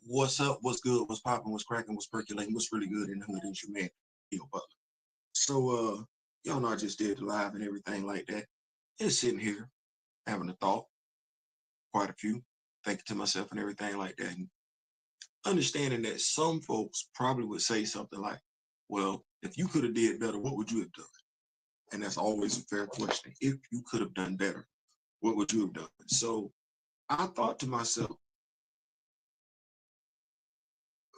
What's up? What's good? What's popping? What's cracking? What's percolating? What's really good in the hood? It's your man, Butler. So, y'all know I just did the live and everything like that. Just sitting here having a thought, quite a few, thinking to myself and everything like that, and understanding that some folks probably would say something like, "Well, if you could have did better, what would you have done?" And that's always a fair question. If you could have done better, what would you have done? So, I thought to myself,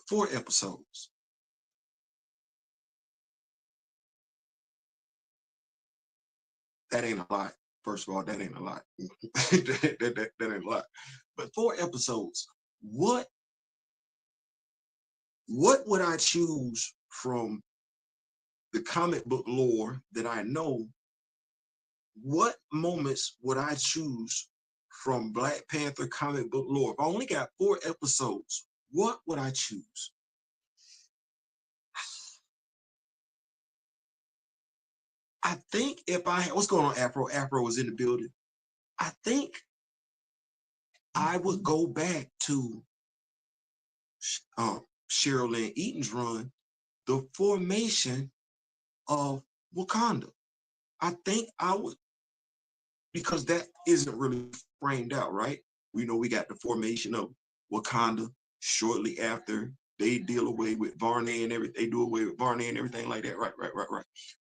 4 episodes. That ain't a lot. First of all, that ain't a lot. that ain't a lot. But 4 episodes. What what would I choose from the comic book lore that I know? What moments would I choose from Black Panther comic book lore? If I only got 4 episodes, what would I choose? I think if I had, what's going on, Afro? Afro was in the building. I think I would go back to Cheryl Lynn Eaton's run, the formation of Wakanda. I think I would, because that isn't really framed out, right? We know we got the formation of Wakanda shortly after they deal away with Varney and everything. They do away with Varney and everything like that. Right.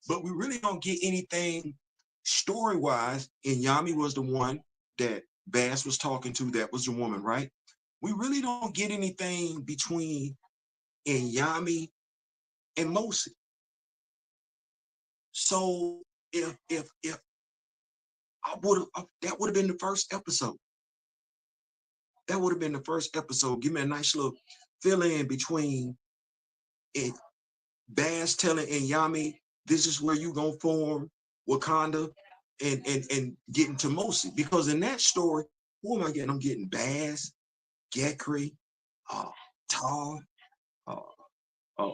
But we really don't get anything story-wise. And Yami was the one that Bass was talking to. That was the woman, right? We really don't get anything between Yami and Mosi. So if I would have, that would have been the first episode. That would have been the first episode. Give me a nice little fill in between it, Bass telling Yami, this is where you gonna form Wakanda, and getting to Mosi. Because in that story, who am I getting? I'm getting Bass, Gekri, uh, Tar, uh, uh,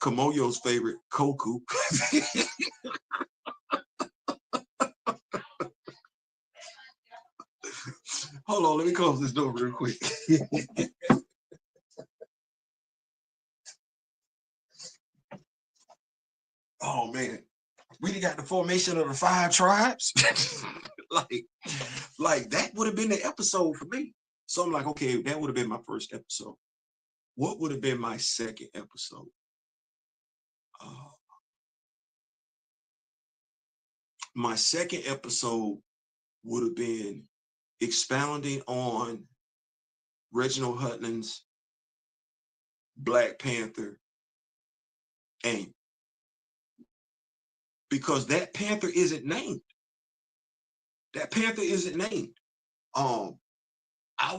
Kamoyo's favorite, Koku. Hold on, let me close this door real quick. Oh man, we got the formation of the 5 tribes. like, like that would have been the episode for me. So I'm like, okay, that would have been my first episode. What would have been my second episode? Uh, my second episode would have been expounding on Reginald Hutton's Black Panther aim, because that Panther isn't named. That Panther isn't named. I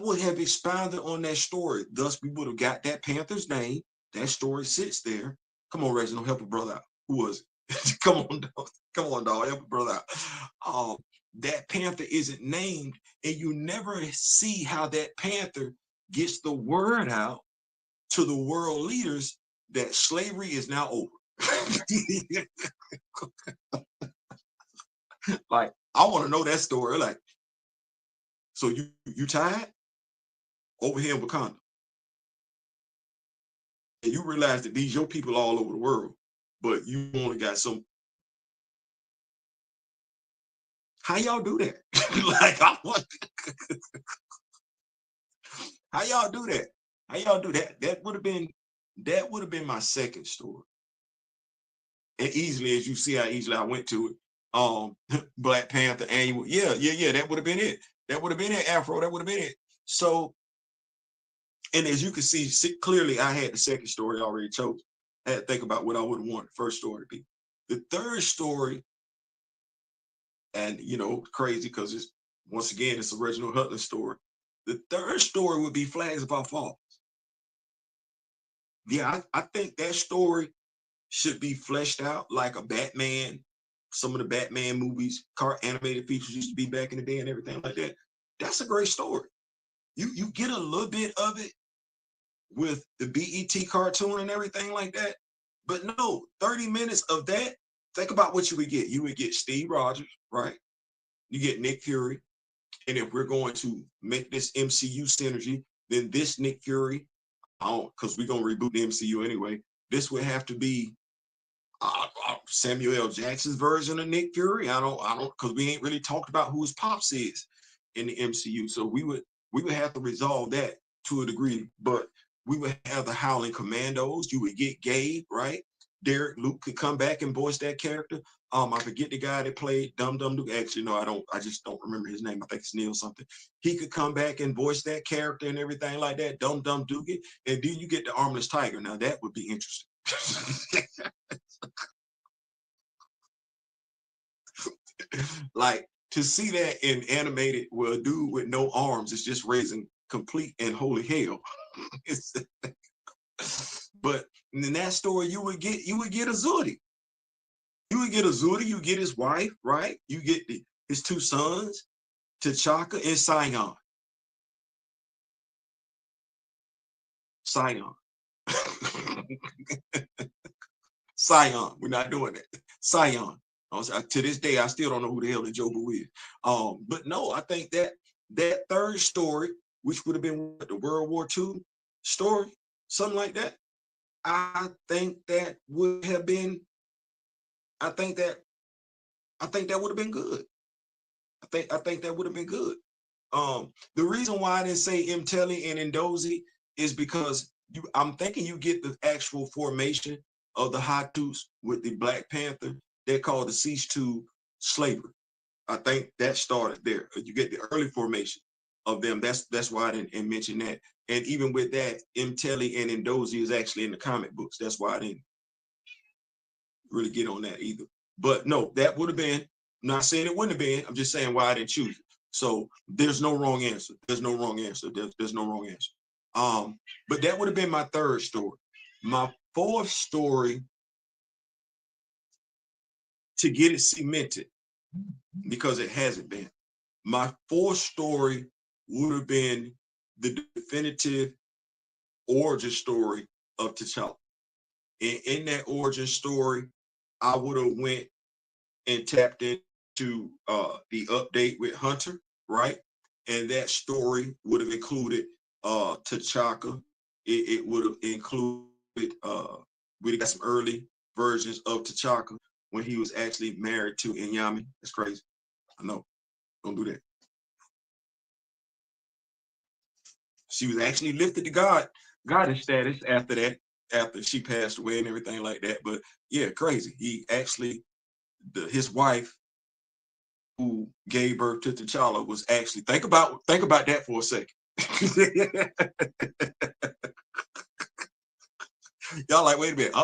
would have expounded on that story. Thus, we would have got that Panther's name. That story sits there. Come on, Reginald, help a brother out. Who was it? Come on, dog. Come on, dog. Help a brother out. That Panther isn't named, and you never see how that Panther gets the word out to the world leaders that slavery is now over. Like, I want to know that story. Like, so you tired? Over here in Wakanda. And you realize that these your people all over the world, but you only got some. How y'all do that? Like, I want. How y'all do that? How y'all do that? That would have been my second story. And easily, as you see how easily I went to it. Black Panther annual. Yeah. That would have been it. That would have been it, Afro. That would have been it. So, and as you can see clearly, I had the second story already chosen. I had to think about what I would have wanted the first story to be. The third story, and crazy because it's, once again, it's original Hutton story. The third story would be Flags of Our Fathers. Yeah, I think that story should be fleshed out like a Batman. Some of the Batman movies, animated features used to be back in the day and everything like that. That's a great story. You get a little bit of it with the BET cartoon and everything like that. But no, 30 minutes of that, think about what you would get. You would get Steve Rogers, right? You get Nick Fury. And if we're going to make this MCU synergy, then this Nick Fury, I don't, because we're gonna reboot the MCU anyway. This would have to be Samuel L. Jackson's version of Nick Fury. I don't, because we ain't really talked about who his pops is in the MCU. So we would have to resolve that to a degree. But we would have the Howling Commandos. You would get Gabe, right? Derek Luke could come back and voice that character. I forget the guy that played Dum Dum Duke. Actually, no, I don't. I just don't remember his name. I think it's Neil something. He could come back and voice that character and everything like that. Dum Dum Duke. And then you get the Armless Tiger. Now that would be interesting. Like to see that in animated, where a dude with no arms is just raising complete and holy hell. But in that story, you would get a Zudi. You would get a Zudi. You get his wife, right? You get his two sons, T'Chaka and Sion. Sion. Sion. We're not doing that. Sion. To this day, I still don't know who the hell the Joker is. But no, I think that third story, which would have been the World War II story, something like that. I think that would have been. I think that. I think that would have been good. I think that would have been good. The reason why I didn't say Mtelli and Ndozi is because I'm thinking you get the actual formation of the Hatus with the Black Panther. They're called the cease to slavery. I think that started there. You get the early formation of them. That's why I didn't mention that. And even with that, Mtelli and Ndozi is actually in the comic books. That's why I didn't really get on that either. But no, that would have been. I'm not saying it wouldn't have been. I'm just saying why I didn't choose it. So there's no wrong answer. There's no wrong answer. There's no wrong answer. But that would have been my third story. My fourth story, to get it cemented, because it hasn't been. My fourth story would have been the definitive origin story of T'Challa. In that origin story, I would have went and tapped into the update with Hunter, right? And that story would have included T'Chaka. It would have included we got some early versions of T'Chaka when he was actually married to Inyami. That's crazy. I know. Don't do that. She was actually lifted to goddess status after that, after she passed away and everything like that. But yeah, crazy. He actually, his wife who gave birth to T'Challa was actually, think about that for a second. Y'all like, wait a minute.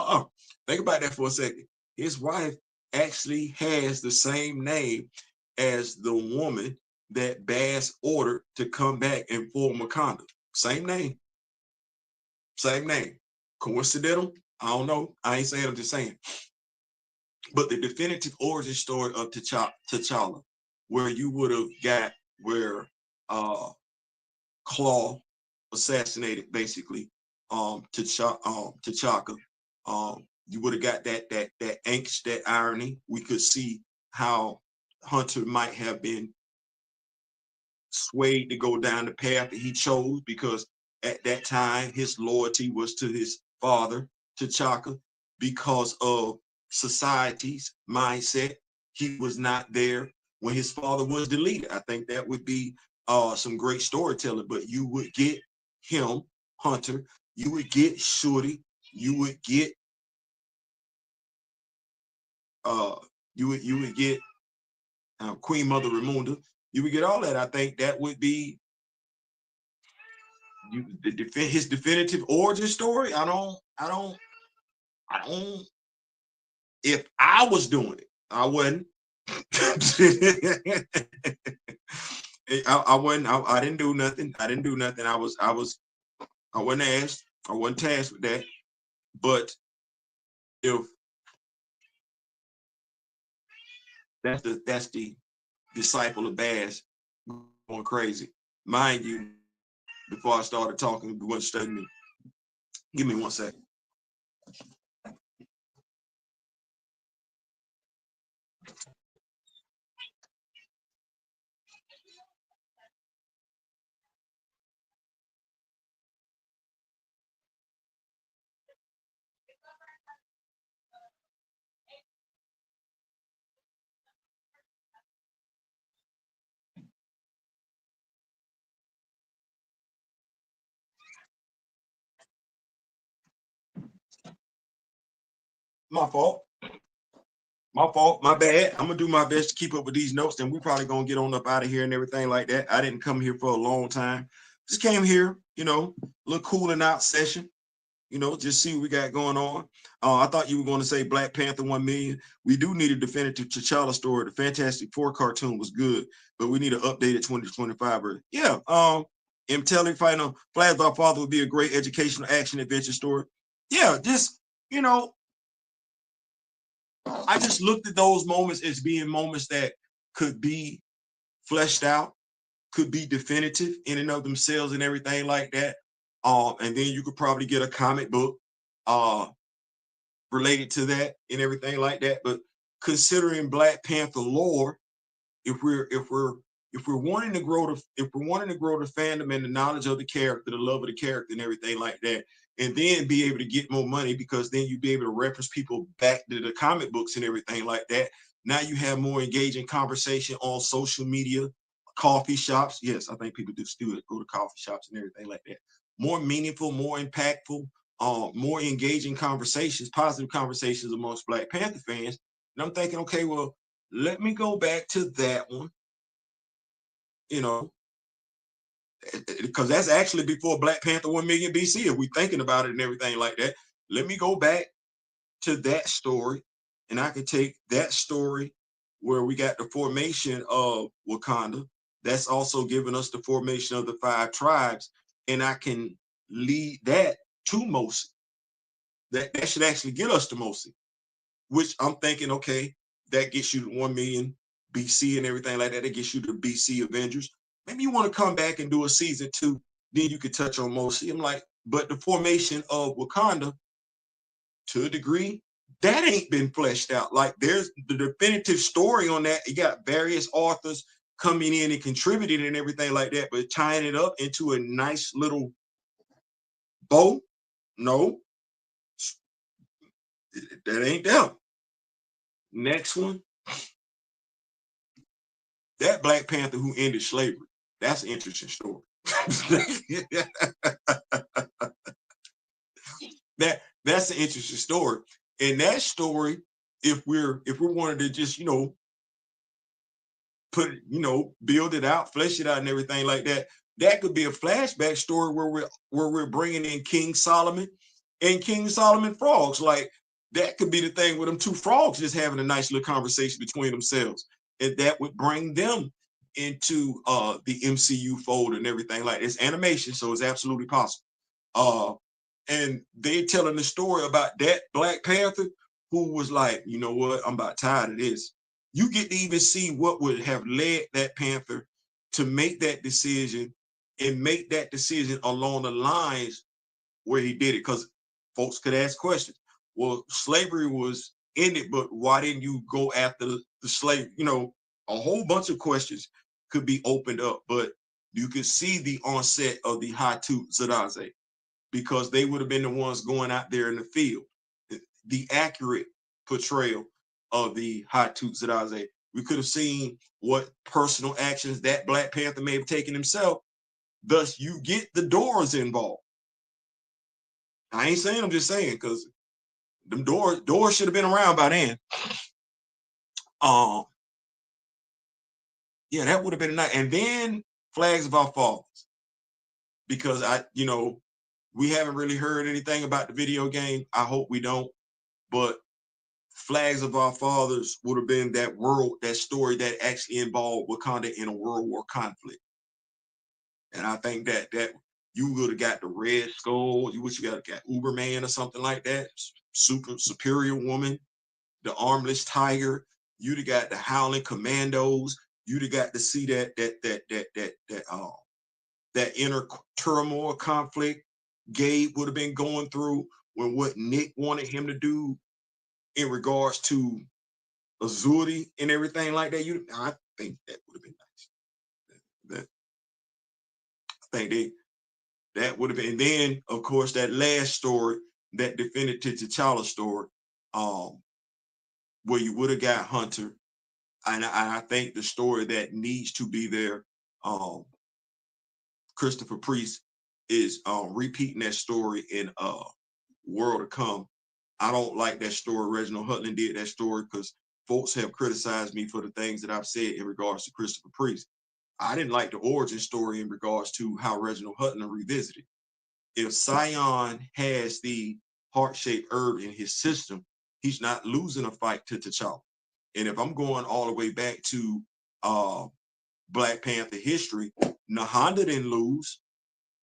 Think about that for a second. His wife actually has the same name as the woman that Bass ordered to come back and form Wakanda. Same name. Same name. Coincidental? I don't know. I ain't saying, I'm just saying. But the definitive origin story of T'Challa, where you would have got where Claw assassinated basically T'Chaka. You would have got that angst, that irony. We could see how Hunter might have been swayed to go down the path that he chose, because at that time his loyalty was to his father, T'Chaka, because of society's mindset. He was not there when his father was deleted. I think that would be some great storytelling, but you would get him, Hunter, you would get Shorty, you would get you would get Queen Mother Ramunda, you would get all that. I think that would be his definitive origin story. I don't. If I was doing it, I wouldn't. I wasn't. I didn't do nothing. I didn't do nothing. I wasn't asked. I wasn't tasked with that. But if that's the disciple of Bass going crazy, mind you, before I started talking, we wasn't studying me. Give me 1 second. My fault. My fault. My bad. I'm gonna do my best to keep up with these notes, and we probably gonna get on up out of here and everything like that. I didn't come here for a long time. Just came here, you know, a little cooling out session. You know, just see what we got going on. I thought you were going to say Black Panther 1 million. We do need a definitive T'Challa story. The Fantastic Four cartoon was good, but we need an updated 2025 version. Yeah. Intelli Final Flash Our Father would be a great educational action adventure story. Yeah, just, you know, I just looked at those moments as being moments that could be fleshed out, could be definitive in and of themselves and everything like that. And then you could probably get a comic book related to that and everything like that. But considering Black Panther lore, if we're wanting to grow the fandom and the knowledge of the character, the love of the character and everything like that, and then be able to get more money, because then you'd be able to reference people back to the comic books and everything like that. Now you have more engaging conversation on social media, coffee shops. Yes, I think people do still go to coffee shops and everything like that. More meaningful, more impactful, more engaging conversations, positive conversations amongst Black Panther fans. And I'm thinking, okay, well, let me go back to that one, you know, because that's actually before Black Panther 1 million BC, if we're thinking about it and everything like that. Let me go back to that story, and I can take that story where we got the formation of Wakanda. That's also giving us the formation of the 5 tribes, and I can lead that to Mosi. That should actually get us to Mosi, which I'm thinking, okay, that gets you to 1 million BC and everything like that. That gets you to BC Avengers. Maybe you want to come back and do a season 2, then you could touch on Mosi. I'm like, but the formation of Wakanda, to a degree, that ain't been fleshed out. Like, there's the definitive story on that. You got various authors coming in and contributing and everything like that, but tying it up into a nice little bow, no, that ain't them. Next one, that Black Panther who ended slavery. That's an interesting story. That's an interesting story. And that story, if we wanted to just, you know, put it, you know, build it out, flesh it out and everything like that, that could be a flashback story where we're bringing in King Solomon and King Solomon frogs. Like, that could be the thing with them 2 frogs just having a nice little conversation between themselves, and that would bring them into the MCU fold and everything like this. Animation, so it's absolutely possible. And they telling the story about that Black Panther who was like, you know what, I'm about tired of this. You get to even see what would have led that Panther to make that decision, and make that decision along the lines where he did it. Because folks could ask questions. Well, slavery was ended, but why didn't you go after the slave? You know, a whole bunch of questions could be opened up, but you could see the onset of the Hatu Zadaze, because they would have been the ones going out there in the field. The accurate portrayal of the Hatu Zadaze. We could have seen what personal actions that Black Panther may have taken himself. Thus, you get the doors involved. I ain't saying, I'm just saying, because them doors should have been around by then. Um, yeah, that would have been nice. And then Flags of Our Fathers, because you know, we haven't really heard anything about the video game. I hope we don't. But Flags of Our Fathers would have been that story that actually involved Wakanda in a World War conflict. And I think that you would have got the Red Skull, you would have got Uberman or something like that, Superior Woman, the Armless Tiger. You'd have got the Howling Commandos. You'd have got to see that inner turmoil conflict Gabe would have been going through, when what Nick wanted him to do in regards to Azuri and everything like that. I think that would have been nice. I think that would have been. And then, of course, that last story, that definitive T'Challa story, where you would have got Hunter. And I think the story that needs to be there, Christopher Priest is repeating that story in World to Come, I don't like that story. Reginald Hutland did that story because folks have criticized me for the things that I've said in regards to Christopher Priest. I didn't like the origin story in regards to how Reginald Hutland revisited. If Sion has the heart-shaped herb in his system, he's not losing a fight to T'Challa. And if I'm going all the way back to Black Panther history, Nahanda didn't lose.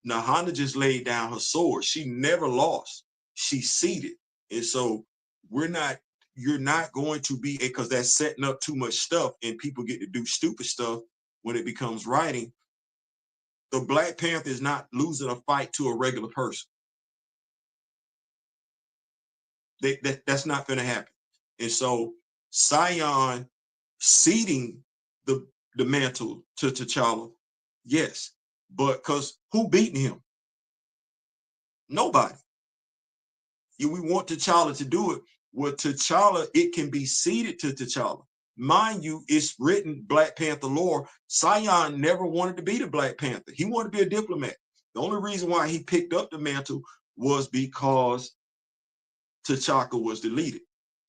Nahanda just laid down her sword. She never lost. She ceded. And so you're not going to be, because that's setting up too much stuff and people get to do stupid stuff when it becomes writing. The Black Panther is not losing a fight to a regular person. That's not going to happen. And so Sion ceding the mantle to T'Challa, yes, but because who beating him? Nobody. We want T'Challa to do it. Well, T'Challa, it can be ceded to T'Challa. Mind you, it's written Black Panther lore. Sion never wanted to be the Black Panther. He wanted to be a diplomat. The only reason why he picked up the mantle was because T'Chaka was deleted.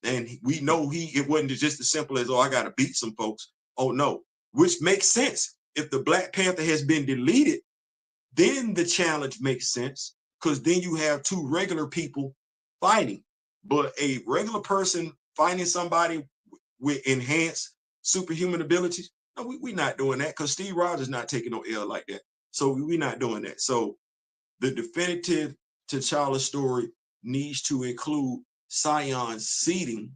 And we know it wasn't just as simple as, oh, I got to beat some folks. Oh, no, which makes sense. If the Black Panther has been deleted, then the challenge makes sense, because then you have two regular people fighting. But a regular person fighting somebody with enhanced superhuman abilities, no, we're not doing that, because Steve Rogers not taking no L like that. So we're not doing that. So the definitive T'Challa story needs to include Sion seeding,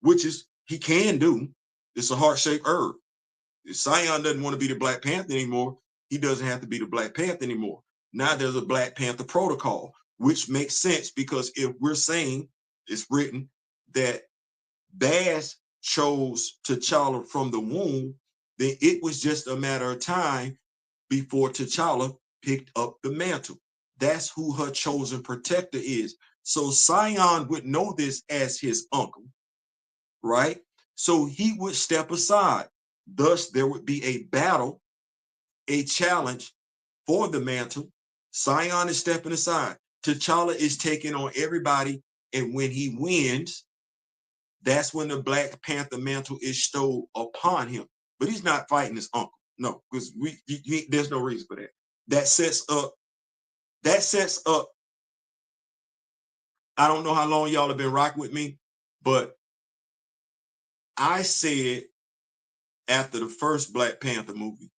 which is he can do. It's a heart-shaped herb. If Sion doesn't want to be the Black Panther anymore, he doesn't have to be the Black Panther anymore. Now there's a Black Panther protocol, which makes sense, because if we're saying it's written that Baz chose T'Challa from the womb, then it was just a matter of time before T'Challa picked up the mantle. That's who her chosen protector is. So Sion would know this as his uncle, right? So he would step aside. Thus, there would be a battle, a challenge for the mantle. Sion is stepping aside. T'Challa is taking on everybody. And when he wins, that's when the Black Panther mantle is stowed upon him. But he's not fighting his uncle. No, because there's no reason for that. That sets up, I don't know how long y'all have been rocking with me, but I said after the first Black Panther movie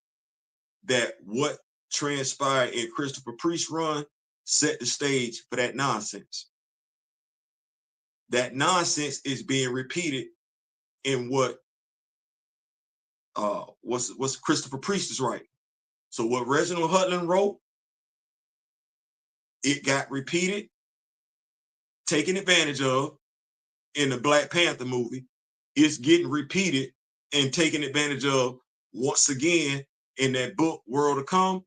that what transpired in Christopher Priest's run set the stage for that nonsense. That nonsense is being repeated in what's Christopher Priest is writing. So what Reginald Hutland wrote, it got repeated, taken advantage of in the Black Panther movie. It's getting repeated and taken advantage of once again in that book, World to Come.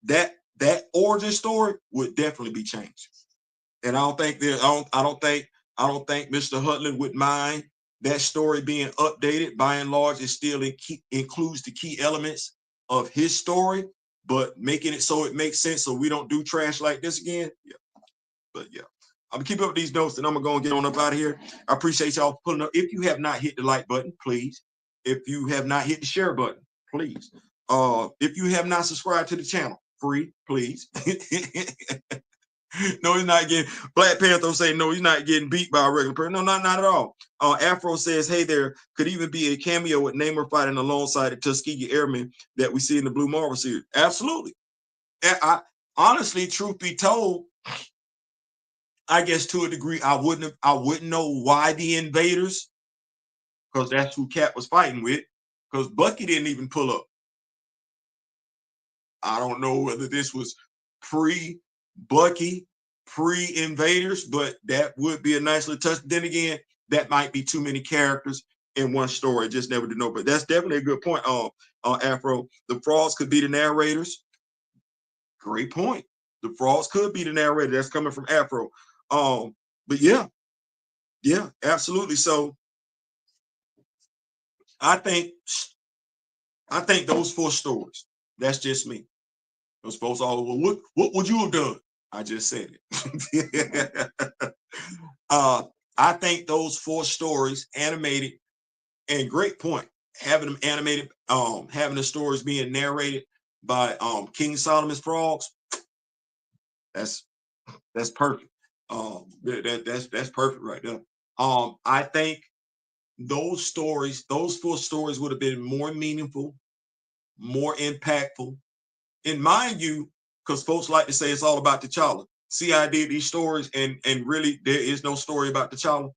That origin story would definitely be changed. And I don't think Mr. Hutland would mind that story being updated. By and large, it still includes the key elements of his story, but making it so it makes sense so we don't do trash like this again. Yeah. But yeah, I'm gonna keep up these notes and I'm gonna go and get on up out of here. I appreciate y'all pulling up. If you have not hit the like button, please. If you have not hit the share button, please. If you have not subscribed to the channel, free, please. No, he's not getting, Black Panther say no, he's not getting beat by a regular person. No, not at all. Afro says, hey, there could even be a cameo with Namor fighting alongside the Tuskegee Airmen that we see in the Blue Marvel series. Absolutely. And I honestly, truth be told, I guess to a degree, I wouldn't know why the invaders, because that's who Cap was fighting with, because Bucky didn't even pull up. I don't know whether this was pre-Bucky, pre-invaders, but that would be a nice little touch. Then again, that might be too many characters in one story. Just never to know. But that's definitely a good point, Afro. The frauds could be the narrators. Great point. The frauds could be the narrator. That's coming from Afro. But yeah, absolutely. So I think those 4 stories. That's just me. Those folks all, well, what would you have done? I just said it. I think those 4 stories animated, and great point, having them animated, having the stories being narrated by King Solomon's frogs, that's perfect. That's perfect right there. I think those stories, those 4 stories would have been more meaningful, more impactful. And mind you, because folks like to say it's all about T'Challa. See, I did these stories, and really there is no story about T'Challa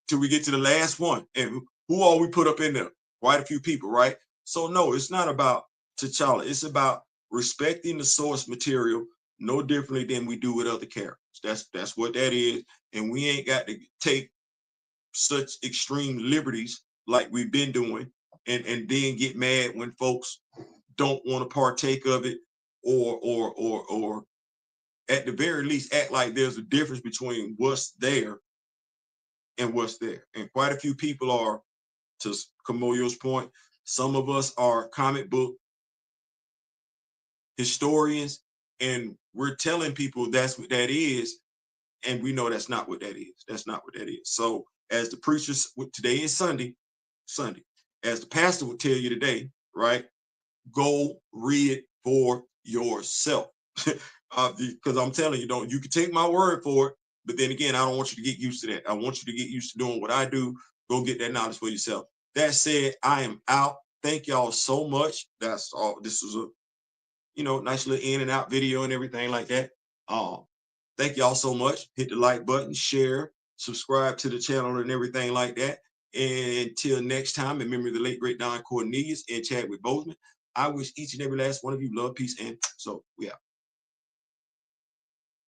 till we get to the last one. And who all we put up in there? Quite a few people, right? So no, it's not about T'Challa. It's about respecting the source material no differently than we do with other characters. That's what that is. And we ain't got to take such extreme liberties like we've been doing, and then get mad when folks don't want to partake of it, or at the very least act like there's a difference between what's there and what's there. And quite a few people are, to Camillo's point, some of us are comic book historians, and we're telling people that's what that is, and we know that's not what that is. That's not what that is. So as the preachers, today is Sunday, as the pastor would tell you today, right? Go read it for yourself. Because I'm telling you, don't, you can take my word for it, but then again, I don't want you to get used to that. I want you to get used to doing what I do. Go get that knowledge for yourself. That said, I am out. Thank y'all so much. That's all. This was a, nice little in and out video and everything like that. Thank y'all so much. Hit the like button, share, subscribe to the channel and everything like that. And until next time, in memory of the late great Don Cornelius and Chadwick Boseman, I wish each and every last one of you love, peace, and so we out.